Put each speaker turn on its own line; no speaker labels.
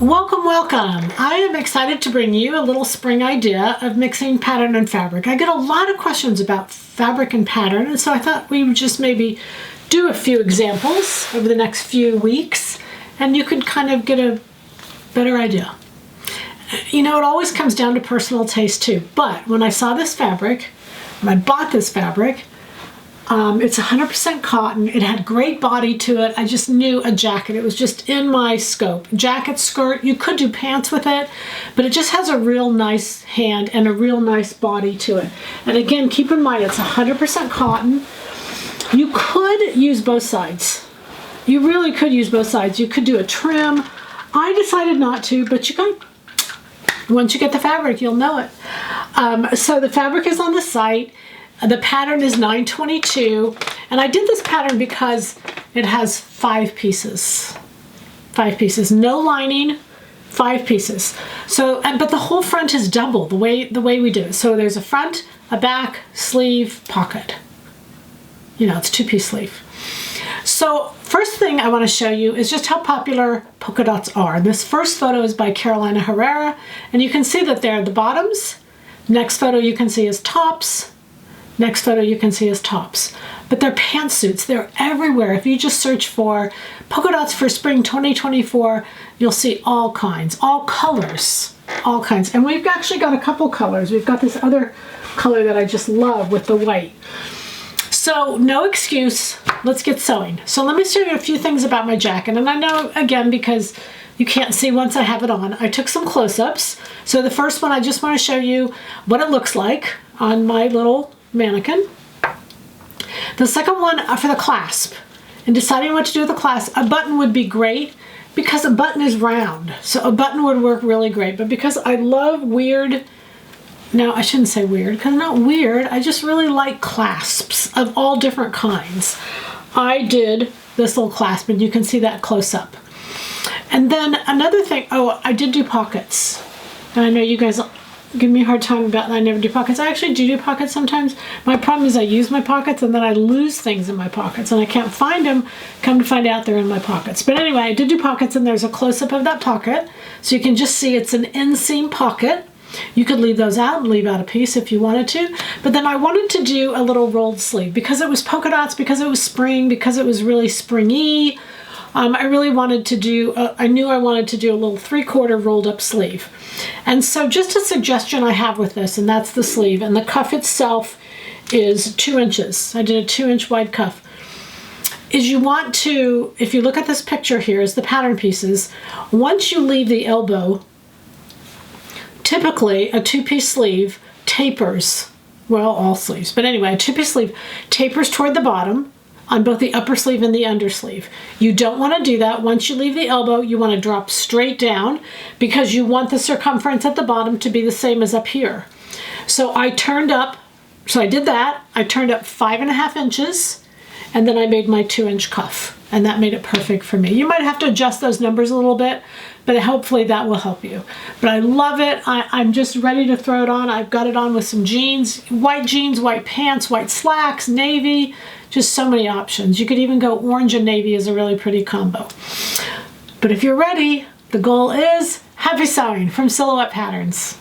Welcome, welcome. I am excited to bring you a little spring idea of mixing pattern and fabric. I get a lot of questions about fabric and pattern, and so I thought we would just maybe do a few examples over the next few weeks, and you could kind of get a better idea. You know, it always comes down to personal taste too, but when I saw this fabric, when I bought this fabric, it's 100% cotton. It had great body to it. I just knew a jacket. It was just in my scope. Jacket, skirt, you could do pants with it, but it just has a real nice hand and a real nice body to it. And again, keep in mind, it's 100% cotton. You could use both sides. You really could use both sides. You could do a trim. I decided not to, but you can. Once you get the fabric, you'll know it. So the fabric is on the site. The pattern is 922, and I did this pattern because it has 5 pieces. 5 pieces, no lining, 5 pieces. So, but the whole front is double the way we do it. So there's a front, a back, sleeve, pocket. You know, it's 2-piece sleeve. So first thing I want to show you is just how popular polka dots are. This first photo is by Carolina Herrera, and you can see that they're the bottoms. Next photo you can see is tops. Next photo you can see is tops. But they're pantsuits. They're everywhere. If you just search for polka dots for spring 2024, you'll see all kinds, all colors, all kinds. And we've actually got a couple colors. We've got this other color that I just love with the white. So no excuse, let's get sewing. So let me show you a few things about my jacket. And I know, again, because you can't see once I have it on, I took some close-ups. So the first one, I just want to show you what it looks like on my little mannequin. The second one for the clasp. And deciding what to do with the clasp, a button would be great because a button is round. So a button would work really great. But because I love weird, no, I shouldn't say weird, because not weird, I just really like clasps of all different kinds. I did this little clasp, and you can see that close up. And then another thing, oh, I did do pockets. And I know you guys give me a hard time about that I never do pockets. I actually do pockets sometimes. My problem is I use my pockets and then I lose things in my pockets and I can't find them. Come to find out they're in my pockets. But anyway, I did do pockets, and there's a close-up of that pocket. So you can just see it's an inseam pocket. You could leave those out and leave out a piece if you wanted to. But then I wanted to do a little rolled sleeve because it was polka dots, because it was spring, because it was really springy. I really wanted to do, I knew I wanted to do a little 3/4 rolled up sleeve. And so just a suggestion I have with this, and that's the sleeve, and the cuff itself is 2 inches. I did a 2-inch wide cuff. Is you want to, if you look at this picture here as the pattern pieces, once you leave the elbow, typically a 2-piece sleeve tapers, well, all sleeves, but anyway, a 2-piece sleeve tapers toward the bottom on both the upper sleeve and the undersleeve. You don't want to do that. Once you leave the elbow, you want to drop straight down because you want the circumference at the bottom to be the same as up here. So I turned up, so I did that. I turned up 5.5 inches, and then I made my 2-inch cuff, and that made it perfect for me. You might have to adjust those numbers a little bit, but hopefully that will help you. But I love it. I'm just ready to throw it on. I've got it on with some jeans, white pants, white slacks, navy, just so many options. You could even go orange and navy is a really pretty combo. But if you're ready, the goal is happy sewing from Silhouette Patterns.